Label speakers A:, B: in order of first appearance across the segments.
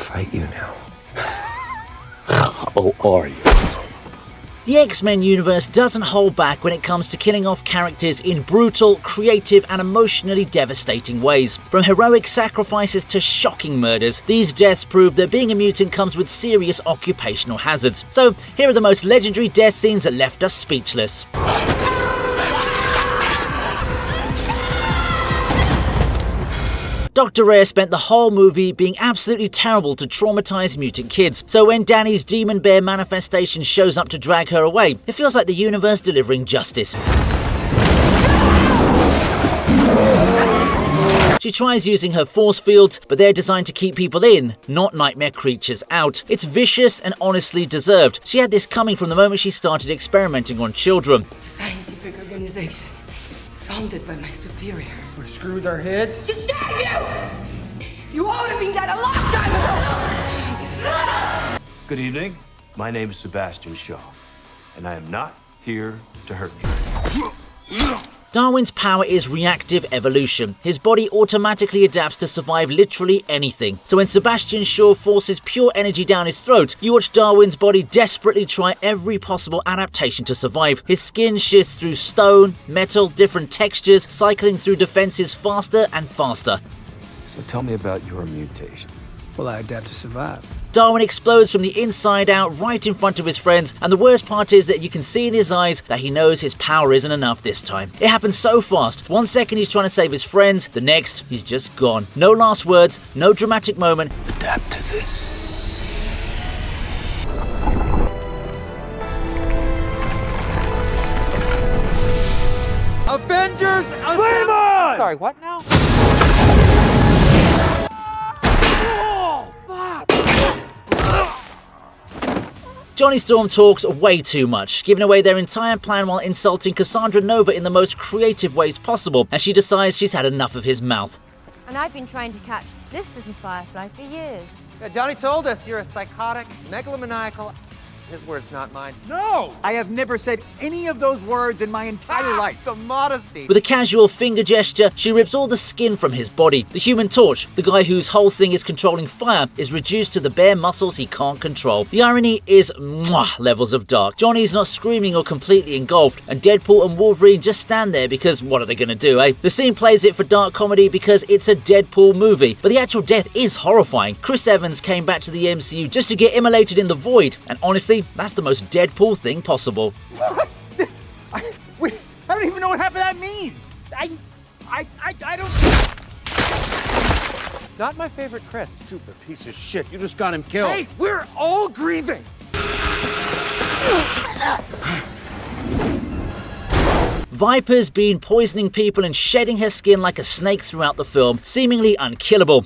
A: fight you now. Oh, are you?
B: The X-Men universe doesn't hold back when it comes to killing off characters in brutal, creative and emotionally devastating ways. From heroic sacrifices to shocking murders, these deaths prove that being a mutant comes with serious occupational hazards. So here are the most legendary death scenes that left us speechless. Dr. Rare spent the whole movie being absolutely terrible to traumatize mutant kids, so when Danny's demon bear manifestation shows up to drag her away, it feels like the universe delivering justice. She tries using her force fields, but they're designed to keep people in, not nightmare creatures out. It's vicious and honestly deserved. She had this coming from the moment she started experimenting on children.
C: It's a scientific organization founded by my superiors.
D: We screwed our heads?
C: To save you! You all would have been dead a long time ago!
E: Good evening. My name is Sebastian Shaw, and I am not here to hurt you.
B: Darwin's power is reactive evolution. His body automatically adapts to survive literally anything. So when Sebastian Shaw forces pure energy down his throat, you watch Darwin's body desperately try every possible adaptation to survive. His skin shifts through stone, metal, different textures, cycling through defenses faster and faster.
E: So tell me about your mutation.
D: Well, I adapt to survive.
B: Darwin explodes from the inside out right in front of his friends, and the worst part is that you can see in his eyes that he knows his power isn't enough this time. It happens so fast. 1 second he's trying to save his friends, the next he's just gone. No last words, no dramatic moment.
E: Adapt to this.
D: Avengers!
F: Flame on!
D: Sorry, what now?
B: Johnny Storm talks way too much, giving away their entire plan while insulting Cassandra Nova in the most creative ways possible, and she decides she's had enough of his mouth.
G: And I've been trying to catch this little firefly for years.
D: Yeah, Johnny told us you're a psychotic, megalomaniacal... His words, not mine.
F: No! I have never said any of those words in my entire life.
D: The modesty.
B: With a casual finger gesture, she rips all the skin from his body. The Human Torch, the guy whose whole thing is controlling fire, is reduced to the bare muscles he can't control. The irony is levels of dark. Johnny's not screaming or completely engulfed, and Deadpool and Wolverine just stand there because what are they gonna do, eh? The scene plays it for dark comedy because it's a Deadpool movie, but the actual death is horrifying. Chris Evans came back to the MCU just to get immolated in the void, and honestly, that's the most Deadpool thing possible.
F: What? I don't even know what half of that means. I don't...
D: Not my favorite Chris.
F: Stupid piece of shit. You just got him killed.
D: Hey, we're all grieving.
B: Viper's been poisoning people and shedding her skin like a snake throughout the film, seemingly unkillable.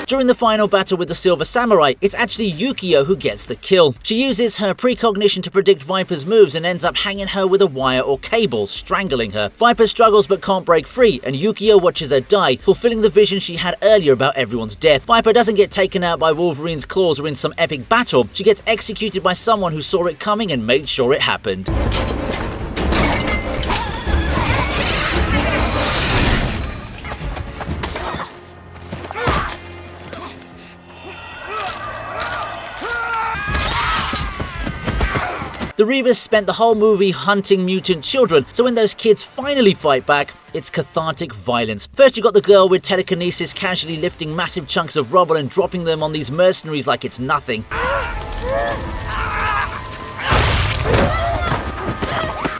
B: During the final battle with the Silver Samurai, it's actually Yukio who gets the kill. She uses her precognition to predict Viper's moves and ends up hanging her with a wire or cable, strangling her. Viper struggles but can't break free, and Yukio watches her die, fulfilling the vision she had earlier about everyone's death. Viper doesn't get taken out by Wolverine's claws or in some epic battle. She gets executed by someone who saw it coming and made sure it happened. The Reavers spent the whole movie hunting mutant children, so when those kids finally fight back, it's cathartic violence. First you got the girl with telekinesis casually lifting massive chunks of rubble and dropping them on these mercenaries like it's nothing.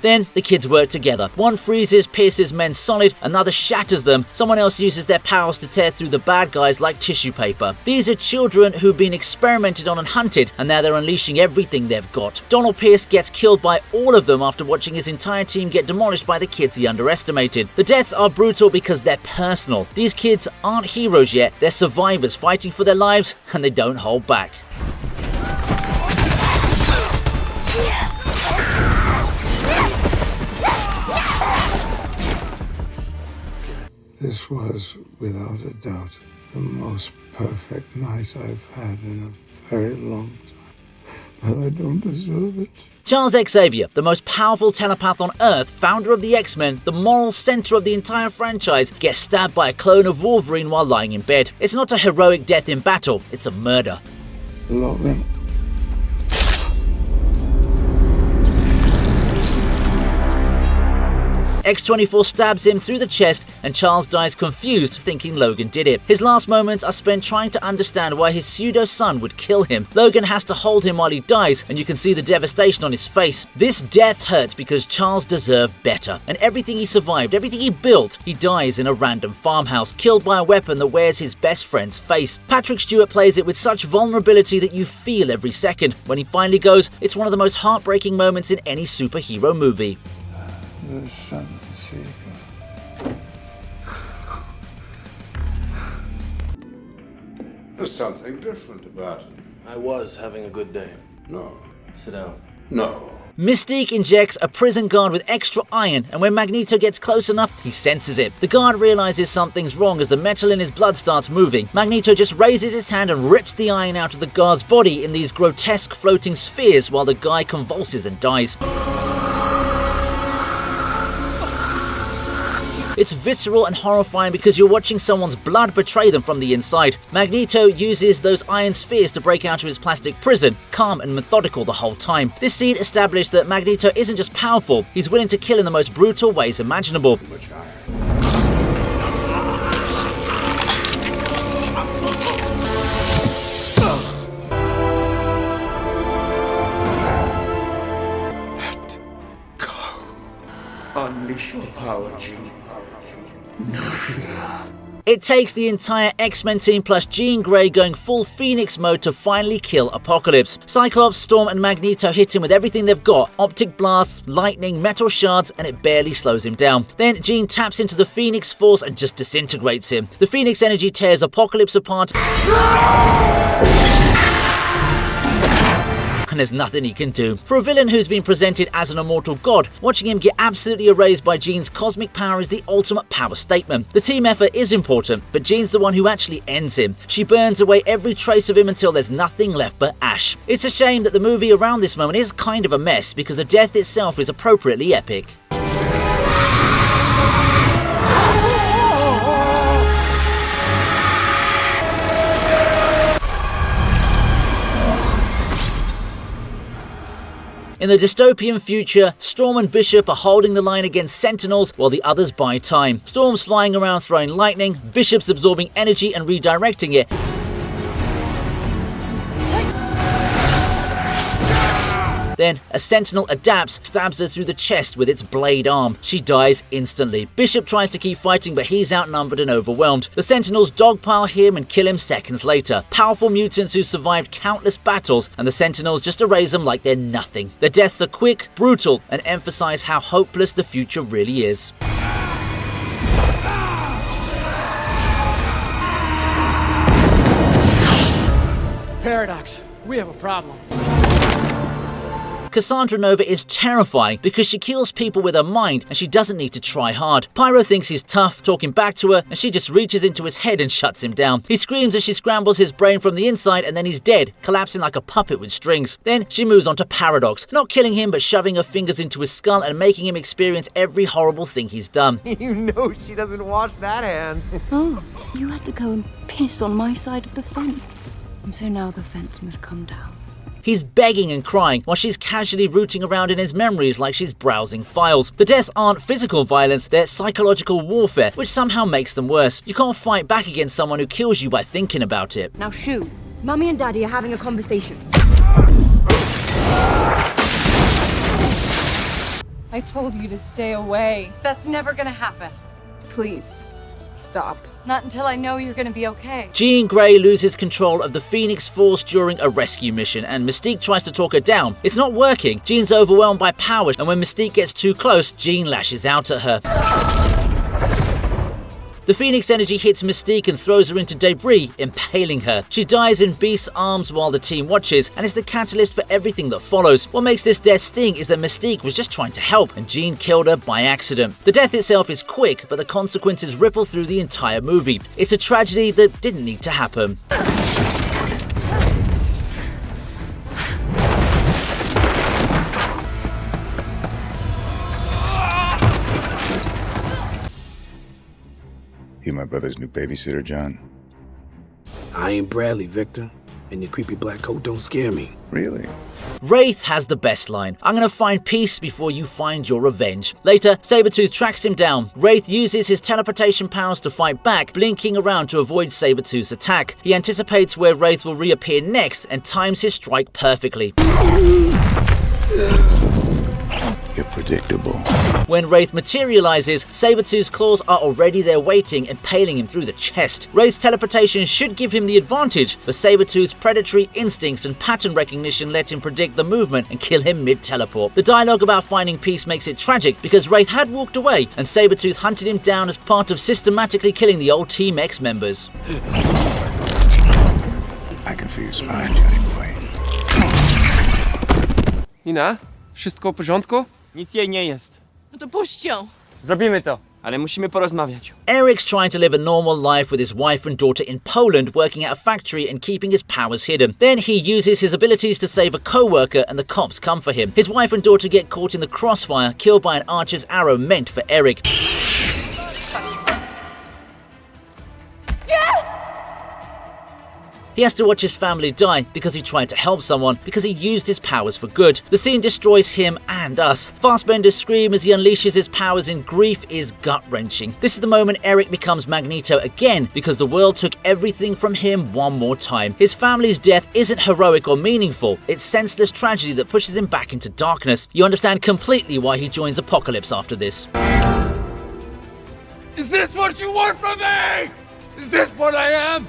B: Then the kids work together. One freezes, pierces men solid, another shatters them. Someone else uses their powers to tear through the bad guys like tissue paper. These are children who've been experimented on and hunted, and now they're unleashing everything they've got. Donald Pierce gets killed by all of them after watching his entire team get demolished by the kids he underestimated. The deaths are brutal because they're personal. These kids aren't heroes yet, they're survivors fighting for their lives, and they don't hold back.
H: This was, without a doubt, the most perfect night I've had in a very long time. but I don't deserve it.
B: Charles Xavier, the most powerful telepath on Earth, founder of the X-Men, the moral center of the entire franchise, gets stabbed by a clone of Wolverine while lying in bed. It's not a heroic death in battle, it's a murder.
H: Logan.
B: X-24 stabs him through the chest and Charles dies confused, thinking Logan did it. His last moments are spent trying to understand why his pseudo-son would kill him. Logan has to hold him while he dies, and you can see the devastation on his face. This death hurts because Charles deserved better, and everything he survived, everything he built, he dies in a random farmhouse, killed by a weapon that wears his best friend's face. Patrick Stewart plays it with such vulnerability that you feel every second. When he finally goes, it's one of the most heartbreaking moments in any superhero movie.
H: The sun seeker. There's something different about him.
A: I was having a good day.
H: No.
A: Sit down.
H: No.
B: Mystique injects a prison guard with extra iron, and when Magneto gets close enough, he senses it. The guard realizes something's wrong as the metal in his blood starts moving. Magneto just raises his hand and rips the iron out of the guard's body in these grotesque floating spheres while the guy convulses and dies. It's visceral and horrifying because you're watching someone's blood betray them from the inside. Magneto uses those iron spheres to break out of his plastic prison, calm and methodical the whole time. This scene established that Magneto isn't just powerful, he's willing to kill in the most brutal ways imaginable.
H: Much iron. Let go. Unleash your power, Jean. No fear.
B: It takes the entire X-Men team plus Jean Grey going full Phoenix mode to finally kill Apocalypse. Cyclops, Storm and Magneto hit him with everything they've got, optic blasts, lightning, metal shards, and it barely slows him down. Then Jean taps into the Phoenix Force and just disintegrates him. The Phoenix energy tears Apocalypse apart. And there's nothing he can do. For a villain who's been presented as an immortal god, watching him get absolutely erased by Jean's cosmic power is the ultimate power statement. The team effort is important, but Jean's the one who actually ends him. She burns away every trace of him until there's nothing left but ash. It's a shame that the movie around this moment is kind of a mess, because the death itself is appropriately epic. In the dystopian future, Storm and Bishop are holding the line against Sentinels while the others buy time. Storm's flying around throwing lightning, Bishop's absorbing energy and redirecting it. Then, a Sentinel adapts, stabs her through the chest with its blade arm. She dies instantly. Bishop tries to keep fighting, but he's outnumbered and overwhelmed. The Sentinels dogpile him and kill him seconds later. Powerful mutants who survived countless battles, and the Sentinels just erase them like they're nothing. Their deaths are quick, brutal, and emphasize how hopeless the future really is.
F: Paradox, we have a problem.
B: Cassandra Nova is terrifying because she kills people with her mind and she doesn't need to try hard. Pyro thinks he's tough, talking back to her, and she just reaches into his head and shuts him down. He screams as she scrambles his brain from the inside, and then he's dead, collapsing like a puppet with strings. Then she moves on to Paradox, not killing him but shoving her fingers into his skull and making him experience every horrible thing he's done.
D: You know she doesn't wash that hand.
I: Oh, you had to go and piss on my side of the fence. And so now the fence must come down.
B: He's begging and crying while she's casually rooting around in his memories like she's browsing files. The deaths aren't physical violence, they're psychological warfare, which somehow makes them worse. You can't fight back against someone who kills you by thinking about it.
G: Now shoot. Mummy and Daddy are having a conversation.
J: I told you to stay away.
G: That's never gonna happen.
J: Please, stop.
G: Not until I know you're gonna be okay.
B: Jean Grey loses control of the Phoenix Force during a rescue mission, and Mystique tries to talk her down. It's not working. Jean's overwhelmed by power, and when Mystique gets too close, Jean lashes out at her. The Phoenix energy hits Mystique and throws her into debris, impaling her. She dies in Beast's arms while the team watches, and is the catalyst for everything that follows. What makes this death sting is that Mystique was just trying to help, and Jean killed her by accident. The death itself is quick, but the consequences ripple through the entire movie. It's a tragedy that didn't need to happen.
H: You my brother's new babysitter, John?
K: I ain't Bradley, Victor, and your creepy black coat don't scare me.
H: Really?
B: Wraith has the best line, "I'm gonna find peace before you find your revenge." Later, Sabretooth tracks him down. Wraith uses his teleportation powers to fight back, blinking around to avoid Sabretooth's attack. He anticipates where Wraith will reappear next and times his strike perfectly.
H: You're predictable.
B: When Wraith materializes, Sabretooth's claws are already there waiting, impaling him through the chest. Wraith's teleportation should give him the advantage, but Sabretooth's predatory instincts and pattern recognition let him predict the movement and kill him mid-teleport. The dialogue about finding peace makes it tragic because Wraith had walked away and Sabretooth hunted him down as part of systematically killing the old Team X members.
H: I can feel your spine, Johnny boy.
L: Nina, wszystko w porządku?
M: Nic jej nie jest.
C: No to puść ją.
M: Zrobimy to, ale musimy porozmawiać.
B: Eric's trying to live a normal life with his wife and daughter in Poland, working at a factory and keeping his powers hidden. Then he uses his abilities to save a co-worker and the cops come for him. His wife and daughter get caught in the crossfire, killed by an archer's arrow meant for Eric. He has to watch his family die because he tried to help someone, because he used his powers for good. The scene destroys him and us. Fassbender's scream as he unleashes his powers in grief is gut-wrenching. This is the moment Eric becomes Magneto again, because the world took everything from him one more time. His family's death isn't heroic or meaningful, it's senseless tragedy that pushes him back into darkness. You understand completely why he joins Apocalypse after this.
F: Is this what you want from me? Is this what I am?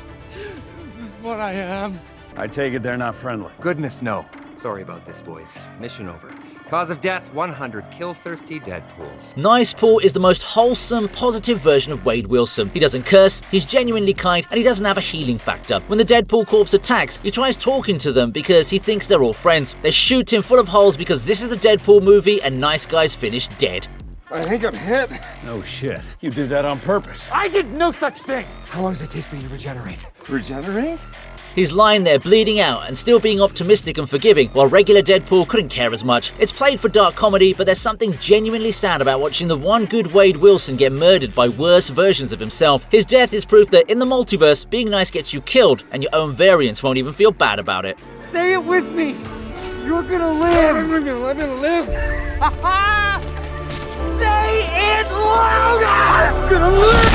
F: What I am.
E: I take it they're not friendly.
D: Goodness, no. Sorry about this, boys. Mission over. Cause of death, 100 kill-thirsty Deadpools.
B: Nice Paul is the most wholesome, positive version of Wade Wilson. He doesn't curse, he's genuinely kind, and he doesn't have a healing factor. When the Deadpool corpse attacks, he tries talking to them because he thinks they're all friends. They shoot him full of holes because this is the Deadpool movie and nice guys finish dead.
F: I think I'm hit.
E: No shit. You did that on purpose.
F: I did no such thing. How long does it take for you to regenerate? Regenerate?
B: He's lying there bleeding out and still being optimistic and forgiving, while regular Deadpool couldn't care as much. It's played for dark comedy, but there's something genuinely sad about watching the one good Wade Wilson get murdered by worse versions of himself. His death is proof that in the multiverse, being nice gets you killed, and your own variants won't even feel bad about it.
F: Say it with me. You're gonna live. I'm gonna live. Say it louder! I'm gonna live!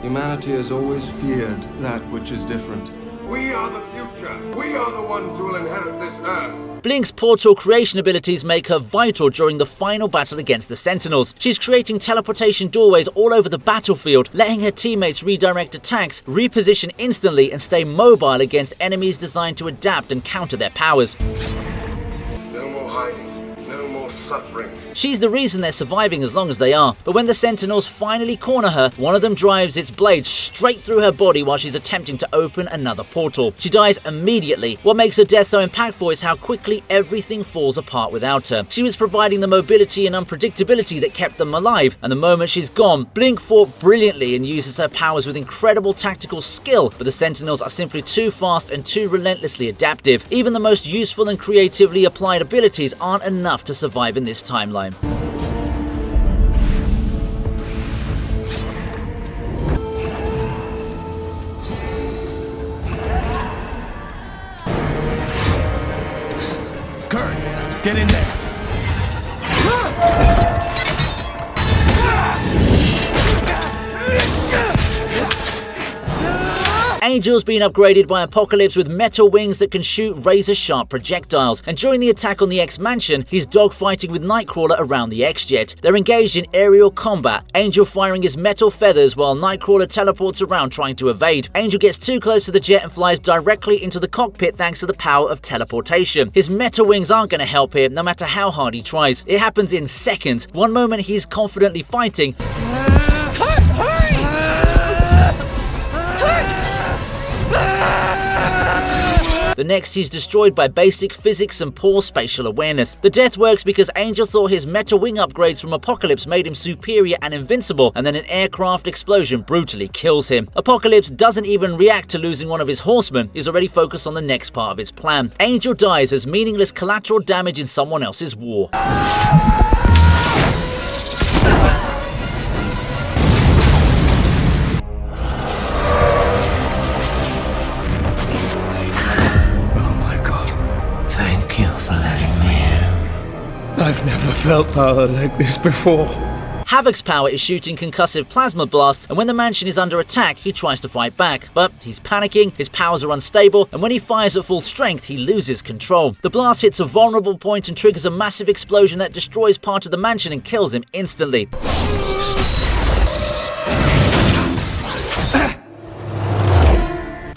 N: Humanity has always feared that which is different.
O: We are the future. We are the ones who will inherit this Earth.
B: Blink's portal creation abilities make her vital during the final battle against the Sentinels. She's creating teleportation doorways all over the battlefield, letting her teammates redirect attacks, reposition instantly, and stay mobile against enemies designed to adapt and counter their powers.
O: No more hiding. No more suffering.
B: She's the reason they're surviving as long as they are, but when the Sentinels finally corner her, one of them drives its blade straight through her body while she's attempting to open another portal. She dies immediately. What makes her death so impactful is how quickly everything falls apart without her. She was providing the mobility and unpredictability that kept them alive, and the moment she's gone, Blink fought brilliantly and uses her powers with incredible tactical skill, but the Sentinels are simply too fast and too relentlessly adaptive. Even the most useful and creatively applied abilities aren't enough to survive in this timeline.
E: Kurt, get in there.
B: Angel's been upgraded by Apocalypse with metal wings that can shoot razor-sharp projectiles, and during the attack on the X-Mansion, he's dogfighting with Nightcrawler around the X-Jet. They're engaged in aerial combat, Angel firing his metal feathers while Nightcrawler teleports around trying to evade. Angel gets too close to the jet and flies directly into the cockpit thanks to the power of teleportation. His metal wings aren't going to help him no matter how hard he tries. It happens in seconds. One moment he's confidently fighting, the next he's destroyed by basic physics and poor spatial awareness. The death works because Angel thought his metal wing upgrades from Apocalypse made him superior and invincible, and then an aircraft explosion brutally kills him. Apocalypse doesn't even react to losing one of his horsemen. He's already focused on the next part of his plan. Angel dies as meaningless collateral damage in someone else's war.
K: felt power like this before.
B: Havoc's power is shooting concussive plasma blasts, and when the mansion is under attack, he tries to fight back. But he's panicking, his powers are unstable, and when he fires at full strength, he loses control. The blast hits a vulnerable point and triggers a massive explosion that destroys part of the mansion and kills him instantly.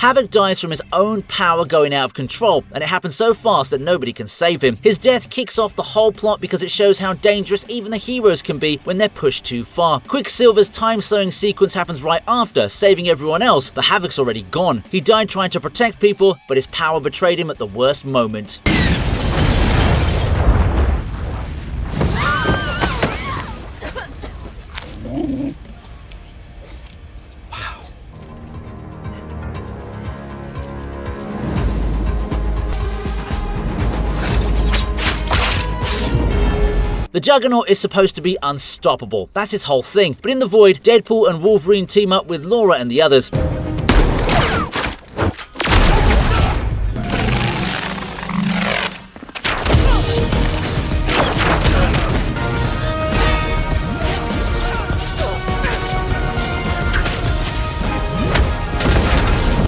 B: Havoc dies from his own power going out of control, and it happens so fast that nobody can save him. His death kicks off the whole plot because it shows how dangerous even the heroes can be when they're pushed too far. Quicksilver's time-slowing sequence happens right after, saving everyone else, but Havoc's already gone. He died trying to protect people, but his power betrayed him at the worst moment. The Juggernaut is supposed to be unstoppable, that's his whole thing, but in the void, Deadpool and Wolverine team up with Laura and the others.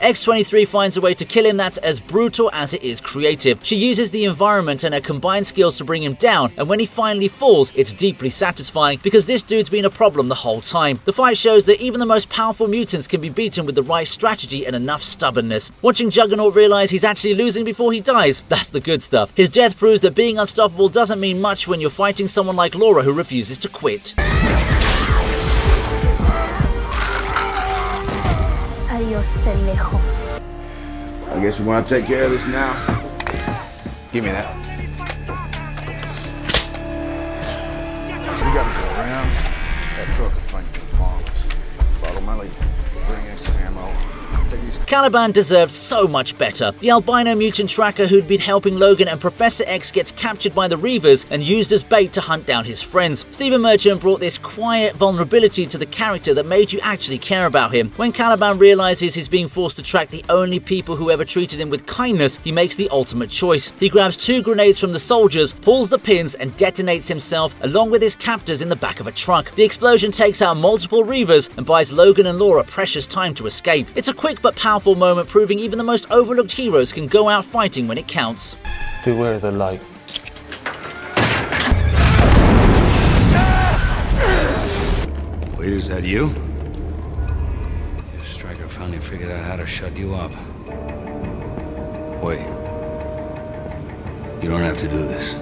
B: X-23 finds a way to kill him that's as brutal as it is creative. She uses the environment and her combined skills to bring him down, and when he finally falls, it's deeply satisfying because this dude's been a problem the whole time. The fight shows that even the most powerful mutants can be beaten with the right strategy and enough stubbornness. Watching Juggernaut realize he's actually losing before he dies, that's the good stuff. His death proves that being unstoppable doesn't mean much when you're fighting someone like Laura who refuses to quit.
P: Adios, pendejo.
H: I guess we want to take care of this now. Give me that. We gotta go around. That truck will find the farmers. Follow my lead. Bring extra ammo. Take these.
B: Caliban deserved so much better. The albino mutant tracker who'd been helping Logan and Professor X gets captured by the Reavers and used as bait to hunt down his friends. Stephen Merchant brought this quiet vulnerability to the character that made you actually care about him. When Caliban realizes he's being forced to track the only people who ever treated him with kindness, he makes the ultimate choice. He grabs 2 grenades from the soldiers, pulls the pins and detonates himself along with his captors in the back of a truck. The explosion takes out multiple Reavers and buys Logan and Laura precious time to escape. It's a quick but powerful moment proving even the most overlooked heroes can go out fighting when it counts.
E: Beware the light.
Q: Wait, is that you? Your striker finally figured out how to shut you up. Wait. You don't have to do this.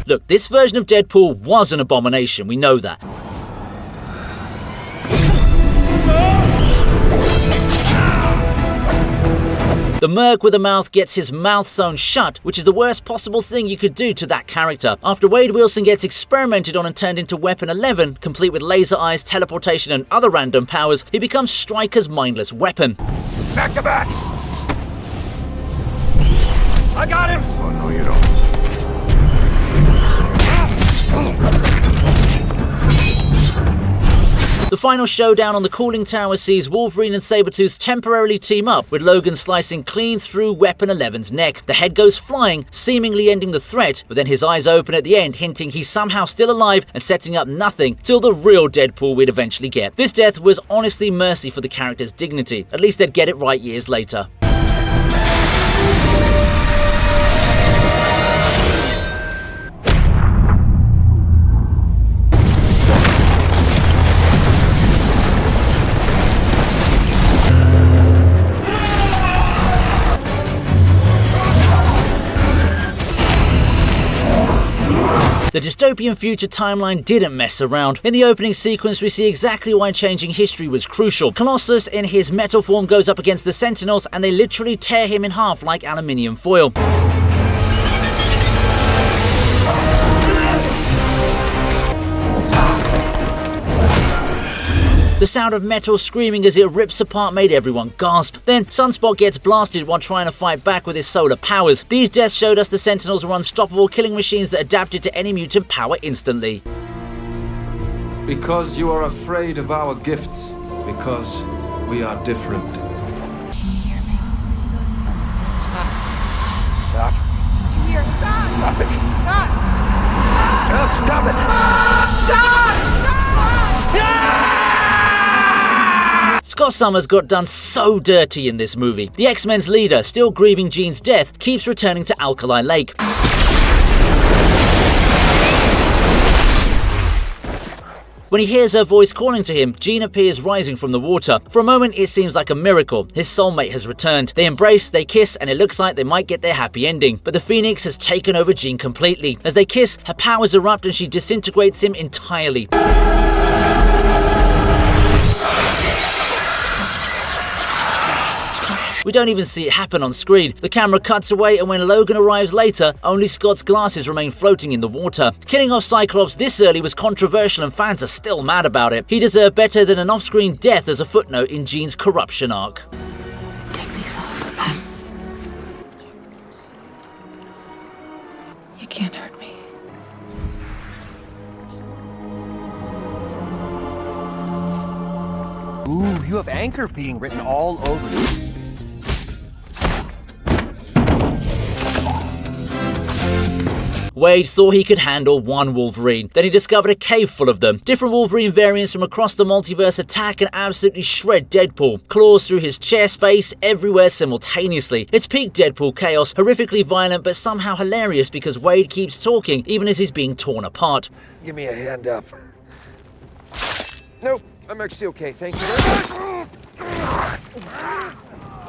B: Look, this version of Deadpool was an abomination, we know that. The merc with a mouth gets his mouth sewn shut, which is the worst possible thing you could do to that character. After Wade Wilson gets experimented on and turned into Weapon 11, complete with laser eyes, teleportation and other random powers, he becomes Stryker's mindless weapon.
O: Back to back! I got him!
H: Oh, no, you don't.
B: The final showdown on the cooling tower sees Wolverine and Sabretooth temporarily team up, with Logan slicing clean through Weapon 11's neck. The head goes flying, seemingly ending the threat, but then his eyes open at the end, hinting he's somehow still alive and setting up nothing till the real Deadpool we'd eventually get. This death was honestly mercy for the character's dignity. At least they'd get it right years later. The dystopian future timeline didn't mess around. In the opening sequence, we see exactly why changing history was crucial. Colossus in his metal form goes up against the Sentinels and they literally tear him in half like aluminium foil. The sound of metal screaming as it rips apart made everyone gasp. Then Sunspot gets blasted while trying to fight back with his solar powers. These deaths showed us the Sentinels were unstoppable, killing machines that adapted to any mutant power instantly.
N: Because you are afraid of our gifts. Because we are different.
I: Can you hear me?
B: Scott Summers got done so dirty in this movie. The X-Men's leader, still grieving Jean's death, keeps returning to Alkali Lake. When he hears her voice calling to him, Jean appears rising from the water. For a moment, it seems like a miracle. His soulmate has returned. They embrace, they kiss, and it looks like they might get their happy ending. But the Phoenix has taken over Jean completely. As they kiss, her powers erupt and she disintegrates him entirely. We don't even see it happen on screen. The camera cuts away, and when Logan arrives later, only Scott's glasses remain floating in the water. Killing off Cyclops this early was controversial and fans are still mad about it. He deserved better than an off-screen death as a footnote in Jean's corruption arc.
I: Take these off. You can't hurt me.
F: Ooh, you have anchor being written all over you.
B: Wade thought he could handle one Wolverine. Then he discovered a cave full of them. Different Wolverine variants from across the multiverse attack and absolutely shred Deadpool. Claws through his chest, face, everywhere simultaneously. It's peak Deadpool chaos, horrifically violent but somehow hilarious because Wade keeps talking even as he's being torn apart.
R: Give me a hand up. Nope, I'm actually okay, thank you.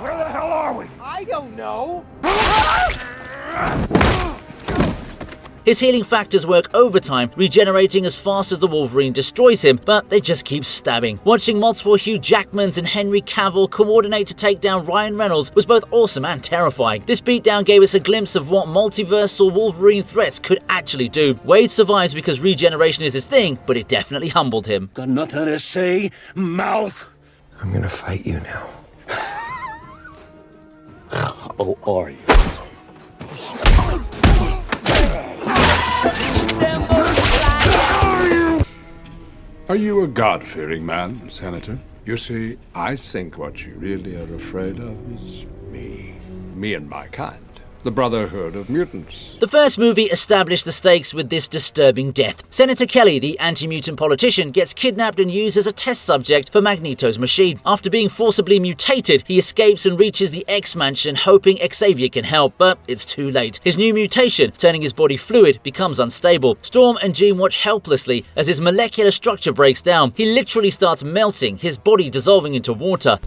F: Where the hell are we? I don't know.
B: His healing factors work overtime, regenerating as fast as the Wolverine destroys him, but they just keep stabbing. Watching multiple Hugh Jackmans and Henry Cavill coordinate to take down Ryan Reynolds was both awesome and terrifying. This beatdown gave us a glimpse of what multiversal Wolverine threats could actually do. Wade survives because regeneration is his thing, but it definitely humbled him.
K: Got nothing to say, mouth?
R: I'm gonna fight you now.
K: Oh, are you?
N: Are you a God-fearing man, Senator? You see, I think what you really are afraid of is me. Me and my kind. The Brotherhood of Mutants.
B: The first movie established the stakes with this disturbing death. Senator Kelly, the anti-mutant politician, gets kidnapped and used as a test subject for Magneto's machine. After being forcibly mutated, he escapes and reaches the X-Mansion hoping Xavier can help, but it's too late. His new mutation, turning his body fluid, becomes unstable. Storm and Jean watch helplessly as his molecular structure breaks down. He literally starts melting, his body dissolving into water.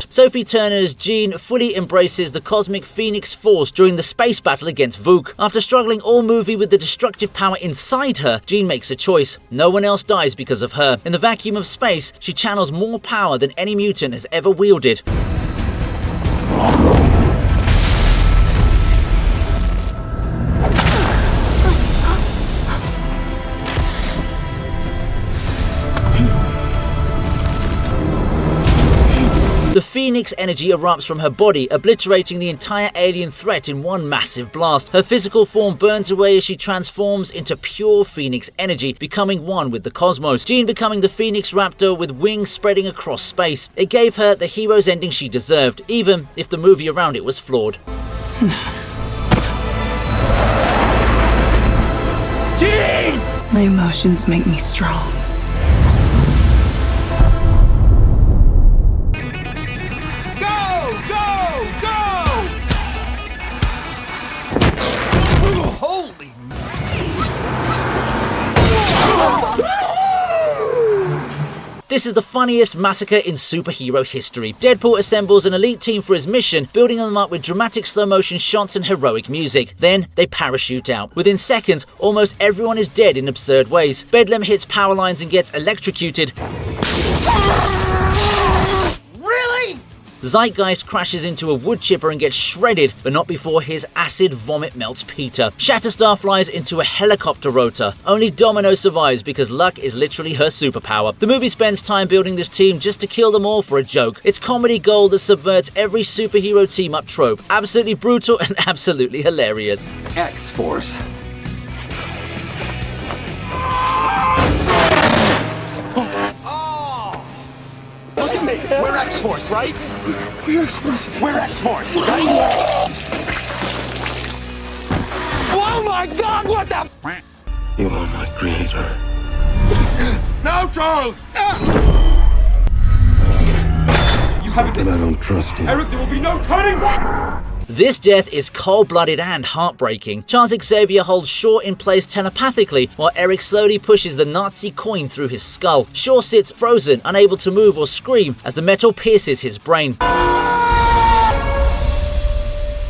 B: Sophie Turner's Jean fully embraces the cosmic Phoenix Force during the space battle against Vuk. After struggling all movie with the destructive power inside her, Jean makes a choice. No one else dies because of her. In the vacuum of space, she channels more power than any mutant has ever wielded. The Phoenix energy erupts from her body, obliterating the entire alien threat in one massive blast. Her physical form burns away as she transforms into pure Phoenix energy, becoming one with the cosmos. Jean becoming the Phoenix Raptor with wings spreading across space. It gave her the hero's ending she deserved, even if the movie around it was flawed.
J: Jean! My emotions make me strong.
B: This is the funniest massacre in superhero history. Deadpool assembles an elite team for his mission, building them up with dramatic slow-motion shots and heroic music. Then, they parachute out. Within seconds, almost everyone is dead in absurd ways. Bedlam hits power lines and gets electrocuted.
F: Really?
B: Zeitgeist crashes into a wood chipper and gets shredded, but not before his acid vomit melts Peter. Shatterstar flies into a helicopter rotor. Only Domino survives because luck is literally her superpower. The movie spends time building this team just to kill them all for a joke. It's comedy gold that subverts every superhero team-up trope. Absolutely brutal and absolutely hilarious.
K: X-Force.
F: Look at me! We're X-Force, right?
K: We're X-Force.
F: We're X-Force, right? Oh my God, what the?
R: You are my creator.
O: Now, Charles!
F: You haven't
R: And I don't trust you.
O: Eric, there will be no turning back!
B: This death is cold-blooded and heartbreaking. Charles Xavier holds Shaw in place telepathically, while Eric slowly pushes the Nazi coin through his skull. Shaw sits frozen, unable to move or scream as the metal pierces his brain.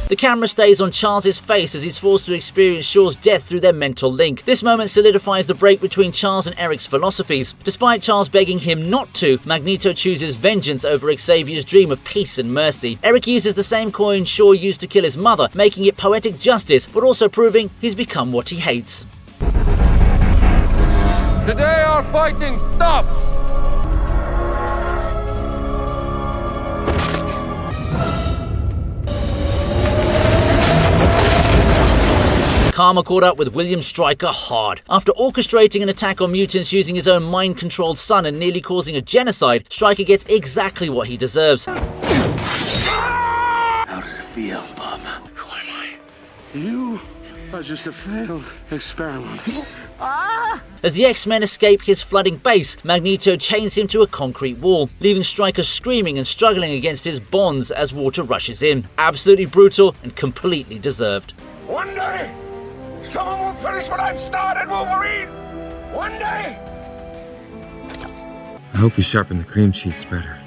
B: The camera stays on Charles' face as he's forced to experience Shaw's death through their mental link. This moment solidifies the break between Charles and Eric's philosophies. Despite Charles begging him not to, Magneto chooses vengeance over Xavier's dream of peace and mercy. Eric uses the same coin Shaw used to kill his mother, making it poetic justice, but also proving he's become what he hates.
O: Today our fighting stops!
B: Karma caught up with William Stryker hard. After orchestrating an attack on mutants using his own mind-controlled son and nearly causing a genocide, Stryker gets exactly what he deserves.
Q: How does it feel, Bob? Who am I?
K: You are just a failed experiment.
B: As the X-Men escape his flooding base, Magneto chains him to a concrete wall, leaving Stryker screaming and struggling against his bonds as water rushes in. Absolutely brutal and completely deserved.
O: One day, someone will finish what I've started, Wolverine! One day!
D: I hope you sharpen the cream cheese spreader.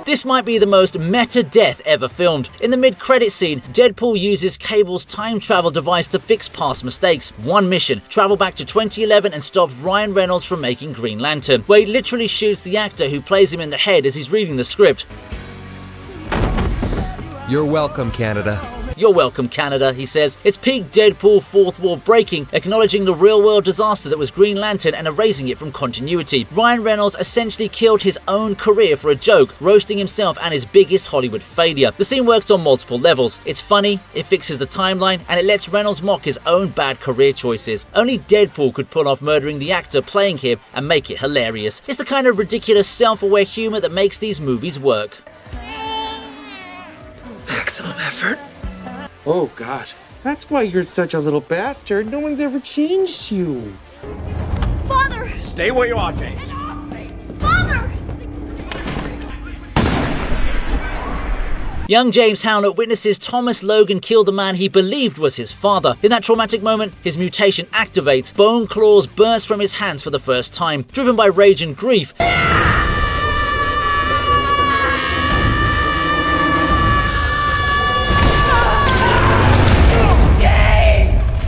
B: This might be the most meta death ever filmed. In the mid-credit scene, Deadpool uses Cable's time travel device to fix past mistakes. One mission, travel back to 2011 and stop Ryan Reynolds from making Green Lantern, where he literally shoots the actor who plays him in the head as he's reading the script.
D: You're welcome, Canada.
B: You're welcome, Canada, he says. It's peak Deadpool fourth wall breaking, acknowledging the real-world disaster that was Green Lantern and erasing it from continuity. Ryan Reynolds essentially killed his own career for a joke, roasting himself and his biggest Hollywood failure. The scene works on multiple levels. It's funny, it fixes the timeline, and it lets Reynolds mock his own bad career choices. Only Deadpool could pull off murdering the actor playing him and make it hilarious. It's the kind of ridiculous, self-aware humor that makes these movies work.
K: Maximum effort. Oh, God. That's why you're such a little bastard. No one's ever changed you.
P: Father!
F: Stay where you are, James.
P: Father!
B: Young James Howlett witnesses Thomas Logan kill the man he believed was his father. In that traumatic moment, his mutation activates. Bone claws burst from his hands for the first time. Driven by rage and grief,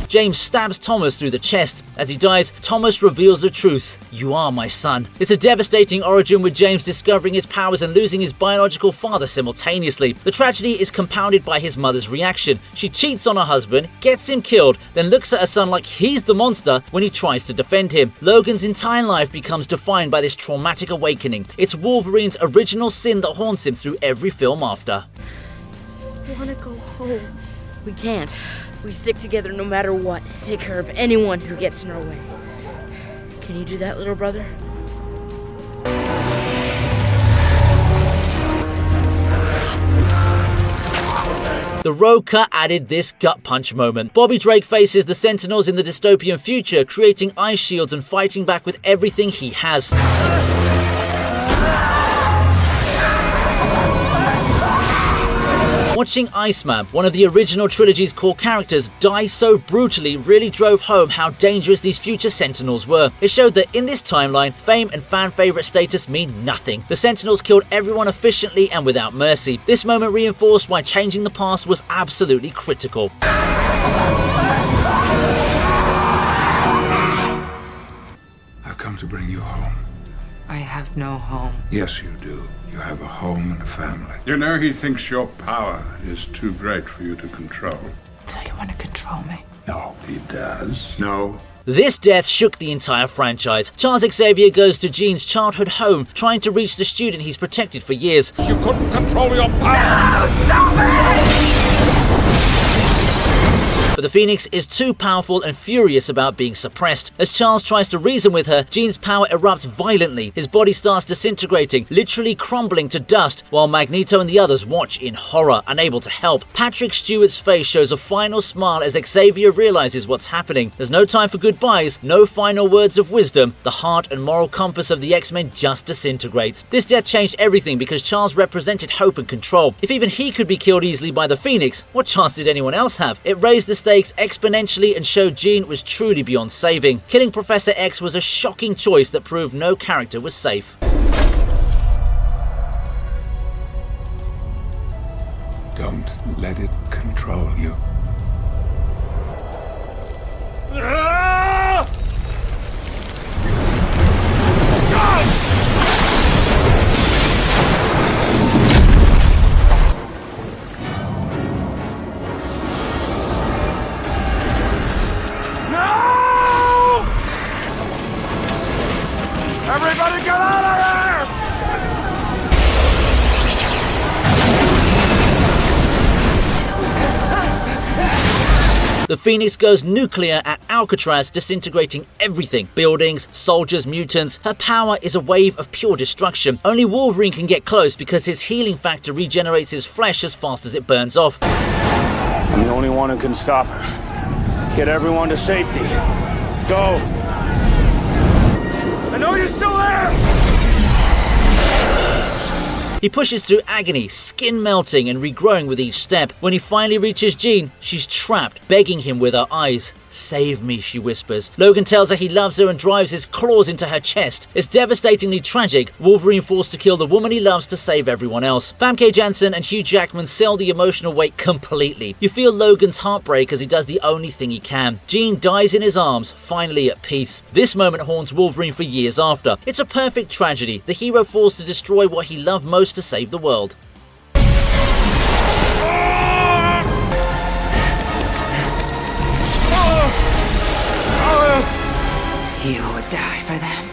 B: James stabs Thomas through the chest. As he dies, Thomas reveals the truth. You are my son. It's a devastating origin, with James discovering his powers and losing his biological father simultaneously. The tragedy is compounded by his mother's reaction. She cheats on her husband, gets him killed, then looks at her son like he's the monster when he tries to defend him. Logan's entire life becomes defined by this traumatic awakening. It's Wolverine's original sin that haunts him through every film after.
S: I want to go home. We can't. We stick together no matter what. Take care of anyone who gets in our way. Can you do that, little brother?
B: The road cut added this gut punch moment. Bobby Drake faces the Sentinels in the dystopian future, creating ice shields and fighting back with everything he has. Watching Iceman, one of the original trilogy's core characters, die so brutally really drove home how dangerous these future Sentinels were. It showed that in this timeline, fame and fan favorite status mean nothing. The Sentinels killed everyone efficiently and without mercy. This moment reinforced why changing the past was absolutely critical.
N: I've come to bring you home.
C: I have no home.
N: Yes, you do. You have a home and a family. You know, he thinks your power is too great for you to control.
C: So you want to control me?
N: No, he does. No.
B: This death shook the entire franchise. Charles Xavier goes to Jean's childhood home, trying to reach the student he's protected for years.
O: You couldn't control your power! No, stop it!
B: But the Phoenix is too powerful and furious about being suppressed. As Charles tries to reason with her, Jean's power erupts violently. His body starts disintegrating, literally crumbling to dust, while Magneto and the others watch in horror, unable to help. Patrick Stewart's face shows a final smile as Xavier realizes what's happening. There's no time for goodbyes, no final words of wisdom. The heart and moral compass of the X-Men just disintegrates. This death changed everything because Charles represented hope and control. If even he could be killed easily by the Phoenix, what chance did anyone else have? It raised the stakes exponentially and showed Jean was truly beyond saving. Killing Professor X was a shocking choice that proved no character was safe.
N: Don't let it control you.
O: Everybody get out of here!
B: The Phoenix goes nuclear at Alcatraz, disintegrating everything. Buildings, soldiers, mutants. Her power is a wave of pure destruction. Only Wolverine can get close because his healing factor regenerates his flesh as fast as it burns off.
O: I'm the only one who can stop her. Get everyone to safety. Go! I know you're still there!
B: He pushes through agony, skin melting and regrowing with each step. When he finally reaches Jean, she's trapped, begging him with her eyes. "Save me," she whispers. Logan tells her he loves her and drives his claws into her chest. It's devastatingly tragic. Wolverine forced to kill the woman he loves to save everyone else. Famke Janssen and Hugh Jackman sell the emotional weight completely. You feel Logan's heartbreak as he does the only thing he can. Jean dies in his arms, finally at peace. This moment haunts Wolverine for years after. It's a perfect tragedy. The hero forced to destroy what he loved most to save the world.
J: You would die for them.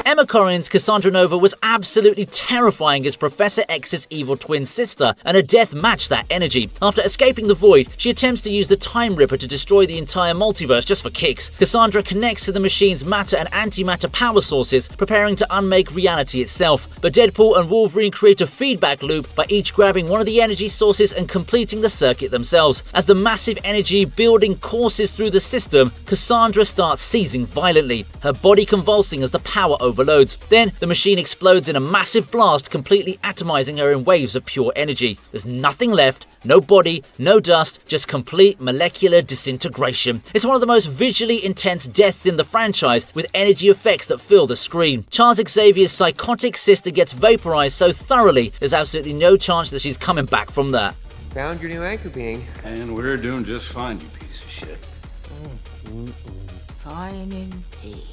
B: Emma Corrin's Cassandra Nova was absolutely terrifying as Professor X's evil twin sister, and her death matched that energy. After escaping the Void, she attempts to use the Time Ripper to destroy the entire multiverse just for kicks. Cassandra connects to the machine's matter and antimatter power sources, preparing to unmake reality itself. But Deadpool and Wolverine create a feedback loop by each grabbing one of the energy sources and completing the circuit themselves. As the massive energy building courses through the system, Cassandra starts seizing violently, her body convulsing as the power overloads. Then the machine explodes in a massive blast, completely atomizing her in waves of pure energy. There's nothing left, no body, no dust, just complete molecular disintegration. It's one of the most visually intense deaths in the franchise, with energy effects that fill the screen. Charles Xavier's psychotic sister gets vaporized so thoroughly, there's absolutely no chance that she's coming back from that.
D: Found your new anchor being.
Q: And we're doing just fine, you piece of shit.
C: Fine indeed.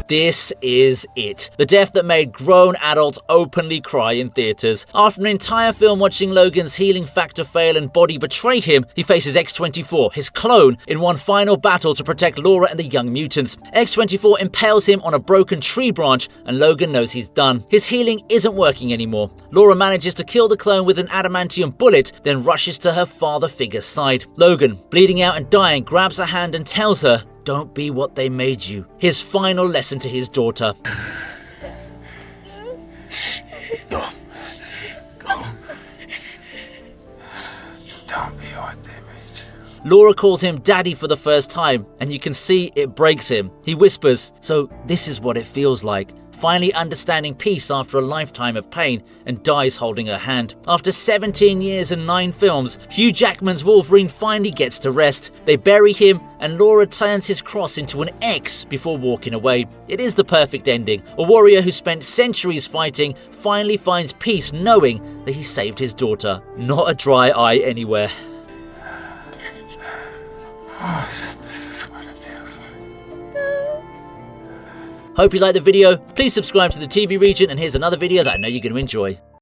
B: This is it. The death that made grown adults openly cry in theaters. After an entire film watching Logan's healing factor fail and body betray him, he faces X-24, his clone, in one final battle to protect Laura and the young mutants. X-24 impales him on a broken tree branch, and Logan knows he's done. His healing isn't working anymore. Laura manages to kill the clone with an adamantium bullet, then rushes to her father figure's side. Logan, bleeding out and dying, grabs her hand and tells her, "Don't be what they made you." His final lesson to his daughter.
Q: Go. Don't be what they made you.
B: Laura calls him daddy for the first time, and you can see it breaks him. He whispers, "So this is what it feels like." Finally understanding peace after a lifetime of pain, and dies holding her hand. After 17 years and 9 films, Hugh Jackman's Wolverine finally gets to rest. They bury him, and Laura turns his cross into an X before walking away. It is the perfect ending. A warrior who spent centuries fighting finally finds peace knowing that he saved his daughter. Not a dry eye anywhere.
Q: Oh, this is what it feels like.
B: Hope you liked the video. Please subscribe to the TV Regent, and here's another video that I know you're going to enjoy.